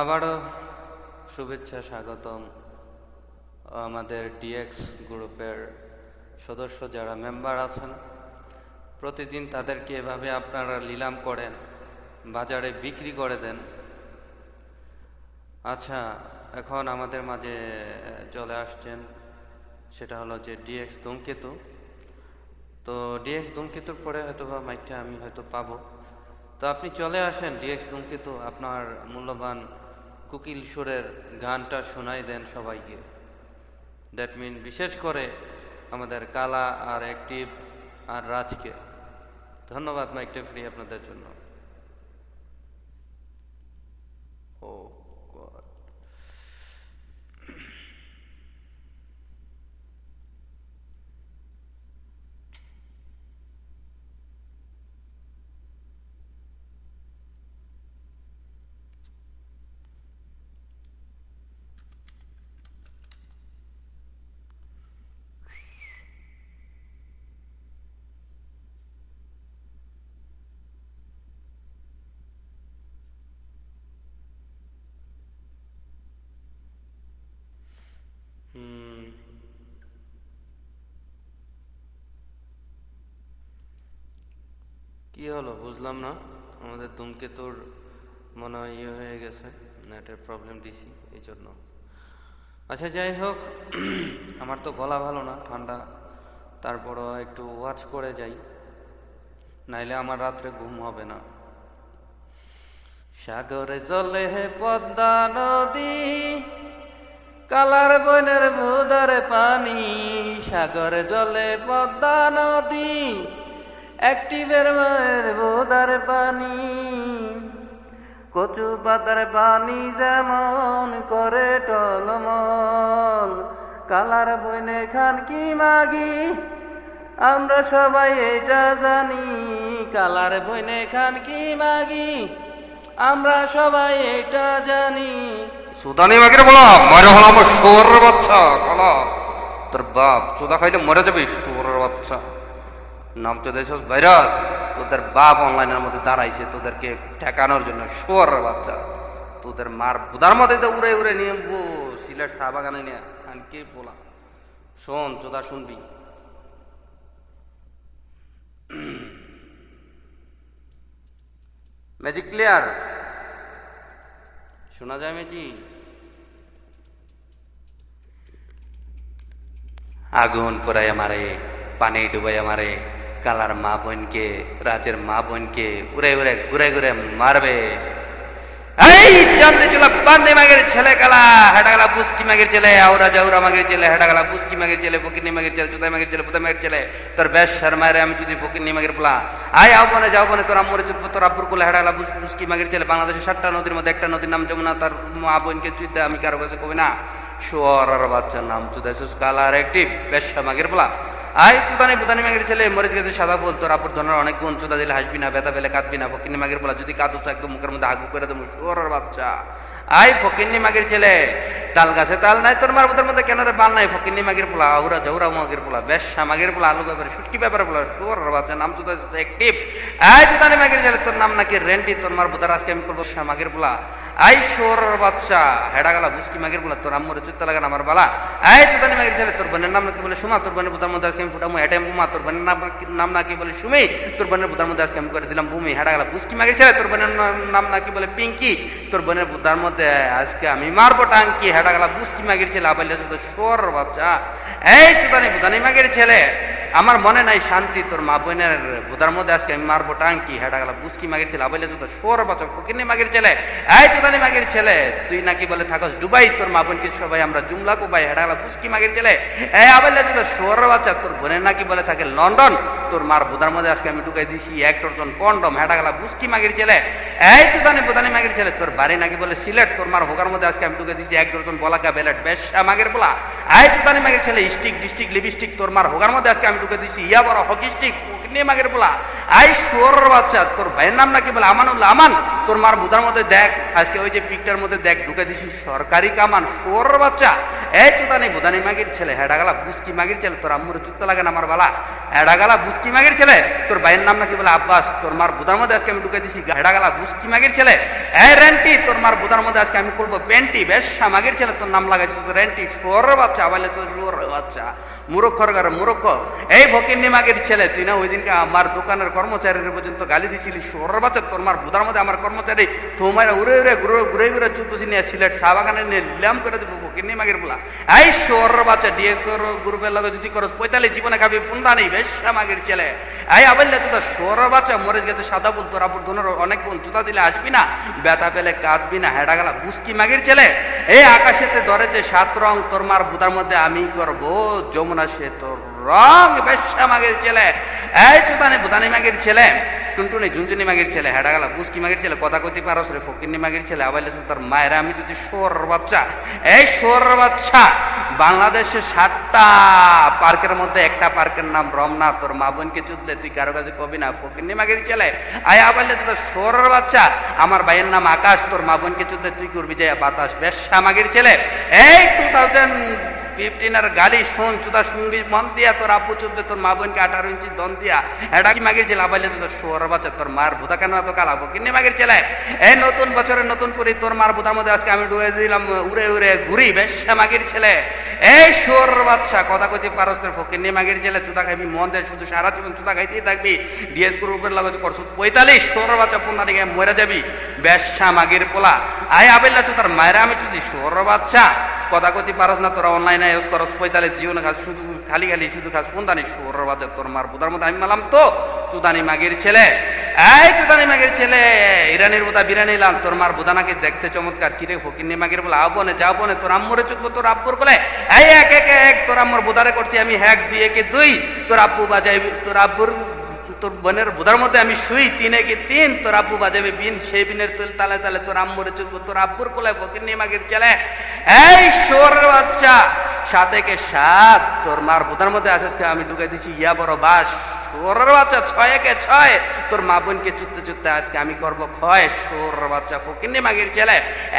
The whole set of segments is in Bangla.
আবারও শুভেচ্ছা, স্বাগতম। আমাদের ডিএক্স গ্রুপের সদস্য যারা মেম্বার আছেন, প্রতিদিন তাদেরকে এভাবে আপনারা নিলাম করেন, বাজারে বিক্রি করে দেন। আচ্ছা, এখন আমাদের মাঝে চলে আসছেন, সেটা হলো যে ডিএক্স ধূমকেতু। তো ডিএক্স ধূমকেতুর পরে হয়তো বা মাইকটা আমি হয়তো পাবো। তো আপনি চলে আসেন ডিএক্স ধূমকেতু, আপনার মূল্যবান কুকিল সুরের গানটা শোনাই দেন সবাইকে। দ্যাট মিন বিশেষ করে আমাদের কালা আর অ্যাক্টিভ আর রাজকে। ধন্যবাদ, মাইকটা ফ্রি আপনাদের জন্য। ও গড, কি হলো বুঝলাম না। আমাদের ধূমকেতুর মনে হয় ইয়ে হয়ে গেছে, নেটের প্রবলেম দিছি এই জন্য। আচ্ছা, যাই হোক, আমার তো গলা ভালো না, ঠান্ডা, তারপরও একটু ওয়াচ করে যাই, নাইলে আমার রাত্রে ঘুম হবে না। সাগরে জলে হে পদ্মা নদী, কালার বনের ভুদারে পানি। সাগরে জলে পদ্মা নদী, অ্যাক্টিভের মায়ের ভুদার পানি। কচু পাতার পানি যেমন করে টলমল, কালার বইনে খান কি মাগি, আমরা সবাই এটা জানি। কালার বইনে খান কি মাগি, আমরা সবাই এটা জানি। সুদানি মাগিরে বলা মরে হলো আমার শুয়োরের বাচ্চা। কলা তোর বাপ চোদা খাইলে মরে যাবি শুয়োরের বাচ্চা। নাম তো দেশ ভাইরাস, তোদের বাপ অনলাইনের মধ্যে দাঁড়াইছে তোদেরকে ঠেকানোর জন্য। শুয়োরের বাচ্চা, তোদের মার বুদার মধ্যে উড়ে উড়ে নিয়ে সিলেট চা বাগানে নিয়ে খান কি বলা। শোন চোদা, শুনবি? ম্যাজিক ক্লিয়ার শোনা যায় ম্যাজিক? আগুন পোড়াই আমারে, পানি ডুবাই আমারে, কালার মা বোনকে, রাজের মা বোনকে উড়ে উড়ে ঘুরে ঘুরে মারবে। এই চান্দে চলা বান্দে মাগের ছেলে, কালা হেডা গেলা বুসকি মাগের ছেলে, আউরা জাউরা মাগের ছেলে, হেডা গেলা বুসকি মাগের ছেলে, ফকিরনি মাগের ছেলে, চুদাই মাগের ছেলে, পুতাই মাগের ছেলে। তোর বেশ শর্মারে আমি যদি ফকিরনি মাগের পোলা। আয় আও বনে যাও বনে, তোর আম্মরে চুদব তোর আব্বুর কোলে, হেডা গেলা বুসকি মাগের ছেলে। বাংলাদেশের 7টা নদীর মধ্যে একটা নদীর নাম যমুনা, তার মা বোনকে চুদতে আমি কারো কাছে কবি না। শুয়োরের বাচ্চার নাম চুদাইছিস কালার অ্যাক্টিভ বেশ মাগের পোলা। আয় চুদানি বুদানি মাগের ছেলে, মরিচ গেছে সাদা ফুল, তোর আপুর ধরনের অনেক গুণ। চুদা দিলে হাসবি না, ব্যথা পেলে কাঁদবি না। ফকিরনি মাগের পোলা, যদি কাঁদোস একদম মুখের মধ্যে আগু করে দেবো। শুয়োরের বাচ্চা, আই ফকিরনি মাগের ছেলে, তাল গাছে তাল নাই তোর মারবুদের মধ্যে কেনারে বাল নাই। ফকিরনি মাগের পোলা, আউরা জাউরা মাগের পোলা, বেশ মাগের পোলা, আলু ব্যাপারে শুটকি ব্যাপারে পোলা। শুয়োরের বাচ্চা নাম চুদা অ্যাক্টিভ। আয় চুদানি মাগের ছেলে, তোর নাম নাকি রেন্টি, তোর মারবুদার আজকে আমি করবো মাগের পোলা। আই শুয়োরের বাচ্চা, হেডা গেলা বুসকি মাগের পোলা, তোর আম্মরে চুত্তা লাগান আমার বালা। আয় চুদানি মাগের ছেলে, তোর বোনের নাম নাকি বলে সুমা, তোর বোনের বুদার মধ্যে আজকে আমি ফুটামো এটাই বুমা। তোর বোনের নাম নাকি বলে সুমি, তোর বোনের বুদার মধ্যে আজকে আমি করে দিলাম বুমি। হেডা গেলা বুসকি মাগের ছেলে, তোর বোনের নাম নাকি বলে পিঙ্কি, তোর বোনের বুদার মধ্যে আজকে আমি মারবো টাঙ্কি। হেডা গেলা বুসকি মাগের ছেলে, আবাইলে তো শুয়োরের বাচ্চা। এই চুদানি বুদানি মাগের ছেলে, আমার মনে নাই শান্তি, তোর মা বোনের বুদার মধ্যে আজকে আমি মারবো টাঙ্কি। হেডা গেলা বুসকি মাগের ছেলে, আবাইলে তো শুয়োরের বাচ্চা, ফকিরনি মাগের ছেলে। এই চুদানি মাগের ছেলে, তুই নাকি বলে থাকস দুবাই, তোর মা বোনকে সবাই আমরা জুমলা কোবাই। হেডা গেলা বুসকি মাগের ছেলে, এই আবাইলে তো শুয়োরের বাচ্চা, তোর বোনের নাকি বলে থাকে লন্ডন, তোর মার বুদার মধ্যে আজকে আমি ঢুকাই দিছি 1 ডজন কন্ডম। হেডা গেলা বুসকি মাগের ছেলে। এই চুদানি বুদানি মাগের ছেলে, তোর বাড়ি নাকি বলে সিলেট, তোর মার হোগার মধ্যে আজকে আমি ঢুকাই দিছি 1 ডজন বলাকা বেলেট, বেশ মাগের পোলা। এই চুদানি মাগের ছেলে, স্টিক ডিস্ট্রিক্ট লিপস্টিক, তোর মার হোগার মধ্যে আজকে আমি ঢুকাই দিছি ইয়া বড় হকি স্টিক, নিয়ে মাগের পোলা। আই শুয়োরের বাচ্চা, তোর ভাইয়ের নাম নাকি বলে আমানুল্লাহ আমান, তোর মার বুদার মধ্যে দেখ আজকে ওই যে পিকটার মধ্যে দেখ ঢুকে দিছি সরকারি কামান। শুয়োরের বাচ্চা, এই চুদানি বুদানি মাগির ছেলে হেডাগালা বুসকি মাগির ছেলে তোর আম্মুর চুত্তা লাগে না আমার বালা হেডাগালা বুসকি মাগির ছেলে তোর ভাইয়ের নাম নাকি বলে আব্বাস তোর মার বুদার মধ্যে আজকে আমি ঢুকে দিছি হেডাগালা বুসকি মাগির ছেলে এই রেন্টি তোর মার বুদার মধ্যে আজকে আমি করবো পেন্টি বেশ্যা মাগির ছেলে তোর নাম লাগাইছি তোর রেন্টি শুয়োরের বাচ্চা আবাইলে তোর শুয়োরের বাচ্চা মুরক্ষর ঘরে মুরক্ষ এই ফকিন্নি মাগির ছেলে তুই না ওই দিনকে আমার দোকানের কর্মচারীর পর্যন্ত গালি দিছিলি শুয়োরের বাচ্চা তোর মার বুদার মধ্যে আমার কর্মচারী তোমার উড়ে উড়ে ঘুরে ঘুরে চুপসি নিয়ে সিলেট চা বাগানে নিয়ে লিলাম করে দেবো ফকিন্নি মাগির বলা এই শুয়োরের বাচ্চা ডিএক্সর গ্রুপের লগে যদি করস 45 জীবনে খাবি পুন্দা নেই বেশ্যা মাগির ছেলে এই আবাইলে তোর শুয়োরের বাচ্চা মরে গেছে সাদা ফুল তোর আপুর ধনের অনেক বোন চুতা দিলে আসবি না ব্যথা পেলে কাঁদবি না হেডা গেলা বুসকি মাগির ছেলে এই আকাশেতে ধরেছে 7 রং তোর মার বুদার মধ্যে আমি করবো যমুনা সে তোর রং বেশ্যা মাগির ছেলে এই চুতানি বুদানি মাগির ছেলে টুনটুনি ঝুনঝুনি মাগির ছেলে হেডা গেলা বুসকি মাগির ছেলে কথা কইতে পারস রে ফকিন্নি মাগির ছেলে আবাইলে তোর মায়ের আমি যদি শুয়োরের বাচ্চা এই শুয়োরের বাচ্চা বাংলাদেশে 7টা পার্কের মধ্যে একটা পার্কের নাম রমনা তোর মা বোনকে চুদলে তুই কারো কাছে কবি না ফকিন্নি মাগির ছেলে আয় আবাইলে তোর শুয়োরের বাচ্চা আমার ভাইয়ের নাম আকাশ তোর মা বোনকে চুদলে তুই করবি যে বাতাস বেশ্যা মাগির ছেলে এই 2015 গালি শোন চুদা শুনবি মন দিয়া তোর আব্বু চুদবে তোর মা বোনকে 18 ইঞ্চি দন দিয়া এটা কি মাগির ছেলে আবাইলে তোর শুয়োরের বাচ্চা তোর মার বুধা কেন এত কালা ফকিন্নি মাগির ছেলে এই নতুন বছরে নতুন করে তোর মার বুধার মধ্যে আজকে আমি ডুবে দিলাম উড়ে উড়ে ঘুরি বেশ্যা মাগির ছেলে এই শুয়োরের বাচ্চা কথা কইতে পারস তোর ফকিন্নি মাগির ছেলে চুদা খাইবি মন দেয় শুধু সারা জীবন চুদা খাইতেই থাকবি ডিএস গ্রুপের লগে করছ 45 শুয়োরের বাচ্চা পুন্দা দিকে মরে যাবি বেশ্যা মাগির পোলা আয় আবেল্লা তোর মায়েরা আমি যদি শুয়োরের বাচ্চা কথা কইতে পারস না তোরা অনলাইনে ইউজ করস 45 জীবনে খাস শুধু খালি খালি শুধু খাস পুন্দানি শুয়োরের বাচ্চা তোর মার বুদার মধ্যে আমি মালাম তো চুদানি মাগির ছেলে এই চুদানি মাগির ছেলে ইরানির বুদা বিরানি লাল তোর মার বুদা নাকি দেখতে চমৎকার কিরে ফকিন্নি মাগির বলে আও বনে যাও বনে তোর আম্মুরে চুকবো তোর আব্বুর কোলে এই এক এক এক তোর আম্মুর বুদারে করছি আমি 1 2 1 2 তোর আব্বু বাজাইবি তোর আব্বুর তোর বোনের বুধার মধ্যে আমি শুই 3 1 3 তোর আব্বু বাজাবে বিন সেই বিনের তুল তালে তালে তোর আম্মুরে চুকবো তোর আব্বুর কোলে ফকিন্নি মাগির ছেলে এই শুয়োরের বাচ্চা 7 1 7 তোর মার বুধার মধ্যে আজকে আমি ঢুকাই দিছি ইয়া বড় বাস শুয়োরের বাচ্চা 6 1 6 তোর মা বোনকে চুত্তে চুত্তে আজকে আমি করবো ক্ষয় শুয়োরের বাচ্চা ফকিন্নি মাগির ছেলে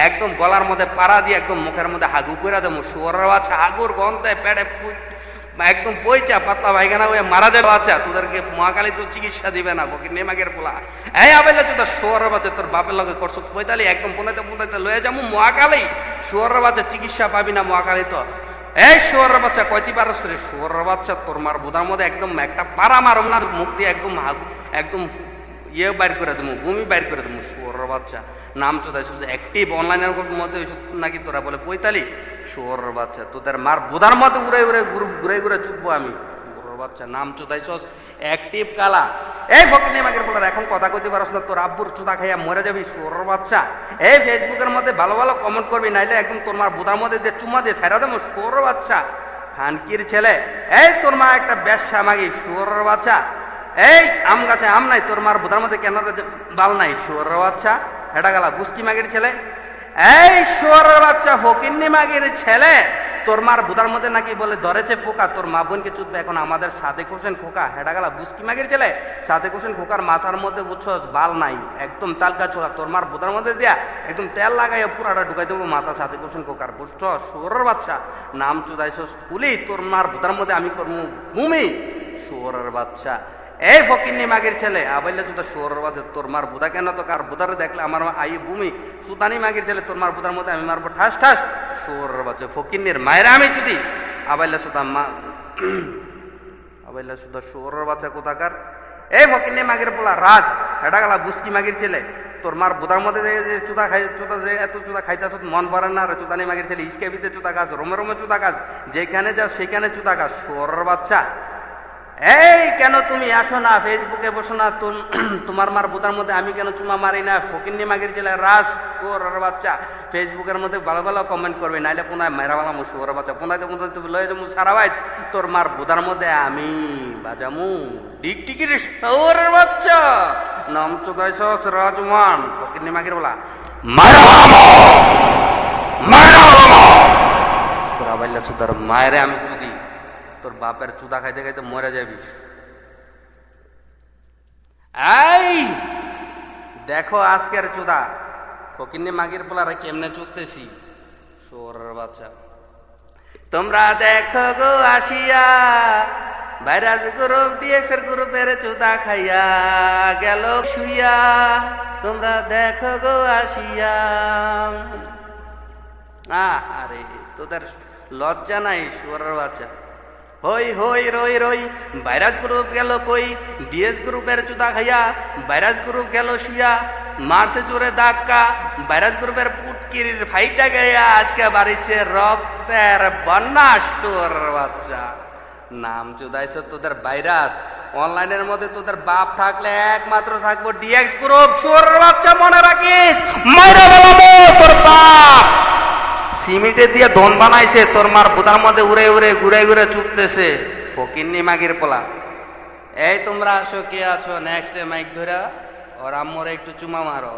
একদম গলার মধ্যে পাড়া দিয়ে একদম মুখের মধ্যে হাগু করে দেবো শুয়োরের বাচ্চা হাগুর গন্তে পেটে একদম পয়চা পাতলা পায়খানা হয়ে মারা যাবে বাচ্চা তোদেরকে মহাকালী তো চিকিৎসা দিবে না ফকিন্নি মাগির পোলা এই আবেলা তোর শুয়োরের বাচ্চা তোর বাপের লগে করছো 45 একদম পুনাইতে লয়ে যাবো মহাকালী শুয়োরের বাচ্চা চিকিৎসা পাবি না মহাকালী তো এই শুয়োরের বাচ্চা কয়টি পারস রে শুয়োরের বাচ্চা তোর মার বুধার মধ্যে একদম একটা পাড়া মারম না মুখ দিয়ে একদম একদম ইয়ে বাইর করে দেবো বমি বাইর করে দেবো শুয়োরের বাচ্চা নাম চোদাই অ্যাক্টিভ অনলাইনের নাকি তোরা বলে 45 শুয়োরের বাচ্চা তোদের মার বুধার মধ্যে উড়ে উড়ে ঘুরে ঘুরে চুপবো আমি শুয়োরের বাচ্চা নাম চোদাইছস অ্যাক্টিভ কালা এই ফকিন্নি মাগির পোলার এখন কথা কইতে পারস না তোর আব্বুর চুদা খাইয়া মরে যাবি শুয়োরের বাচ্চা এই ফেসবুকের মধ্যে ভালো ভালো কমেন্ট করবি নাইলে একদম তোর মার বুধার মধ্যে দিয়ে চুমা দিয়ে ছাড়া দেবো শুয়োরের বাচ্চা খানকির ছেলে এই তোর মা একটা বেশ্যা মাগি শুয়োরের বাচ্চা এই আম গাছে আম নাই তোর মার বুধার মধ্যে কেন বাল নাই শুয়োরের বাচ্চা হেডা গেলা বুসকি মাগির ছেলে এই শুয়োরের বাচ্চা ফকিন্নি মাগির ছেলে তোর মার বুধার মধ্যে নাকি বলে ধরেছে পোকা তোর মা বোনকে চুদবে এখন আমাদের সাদেক হোসেন খোকা হেডা গেলা বুসকি মাগির ছেলে সাদেক হোসেন খোকার মাথার মধ্যে বুঝছস বাল নাই একদম তালকা ছোড়া তোর মার বুধার মধ্যে দিয়া একদম তেল লাগাইয়া পুরাটা ঢুকাই দেবো মাথা সাদেক হোসেন খোকার বুঝছস শুয়োরের বাচ্চা নাম চুদাইছস কুলি তোর মার বুধার মধ্যে আমি করবো ভূমি শুয়োরের বাচ্চা এই ফকিন্নি মাগির ছেলে আবাইলে যদি শুয়োরের বাচ্চা তোর মার বুধা কেন তো কার বুধারে দেখলে আমার আই ভূমি সুতানি মাগির ছেলে তোর মার বুধার মধ্যে আমি মারবো ঠাস ঠাস শুয়োরের বাচ্চা ফকিন্নির মায়েরা আমি যদি আবাইলে সুতা আবাইলে সুদা শুয়োরের বাচ্চা কোথাকার এই ফকিন্নি মাগির পোলা রাজ এটা গেলা বুসকি মাগির ছেলে তোর মার বুধার মধ্যে যে চুদা খাই চুদা যে এত চুদা খাইতেছ মন পারে না চুদানি মাগির ছেলে ইস্কেবিতে চুদা গাছ রোমে রোমে চুদা গাছ যেখানে যা সেখানে চুদা গাছ শুয়োরের বাচ্চা এই কেন তুমি আসো না ফেসবুকে বসো না তোমার মার বুধার মধ্যে আমি কেন চুমা মারি না ফকিন্নি মাগির ছেলে রাস শুয়োরের বাচ্চা ফেসবুকের মধ্যে ভালো ভালো কমেন্ট করবে নাইলে পুনায় মেরা বালা শুয়োরের বাচ্চা পুনাইতে পুনাইতে তুমি লয়ে যাবো সারা বাইত তোর মার বুধার মধ্যে আমি বাজামু টিকটিকির শুয়োরের বাচ্চা নাম তো গাইছস রাজমান ফকিন্নি মাগির বলা তোরা বাইলা সুদার মায়েরে আমি যদি তোর বাপের চুদা খাইতে খাইতে মরে যাবি এই দেখো আজকের চুদা ফকিন্নি মাগির পোলারে কেমনে চুদতেছি শুয়োরের বাচ্চা তোমরা দেখো গো আসিয়া ভাইরাস গ্রুপ ডিএক্স এর গ্রুপের চুদা খাইয়া গেল শুইয়া, তোমরা দেখো গো আসিয়া। আরে তোদের লজ্জা নাই শুয়োরের বাচ্চা। হই হই রই রই ভাইরাস গ্রুপ গেল কই, ডিএস গ্রুপের চুদা খাইয়া ভাইরাস গ্রুপ গেল শুইয়া, মারছে জোরে ধাক্কা ভাইরাস গ্রুপের পুটকির ফাইটা গাইয়া, আজকে বাড়িছে রক্তের বন্যা শুয়োরের বাচ্চা। নাম চুদাইছ তোদের ভাইরাস, অনলাইনের মধ্যে তোদের বাপ থাকলে একমাত্র থাকবো ডিএক্স গ্রুপ। শুয়োরের বাচ্চা মনে রাখিস, মাইরা বলাবো তোর বাপ সিমিটে দিয়ে ধন বানাইছে, তোর মার বুদার মধ্যে উড়ে উড়ে ঘুরে ঘুরে চুপতেছে ফকিন্নি মাগির পোলা। এই তোমরা আসো, কে আছো নেক্সট মাইক ধরা, ওর আম্মরে একটু চুমা মারো।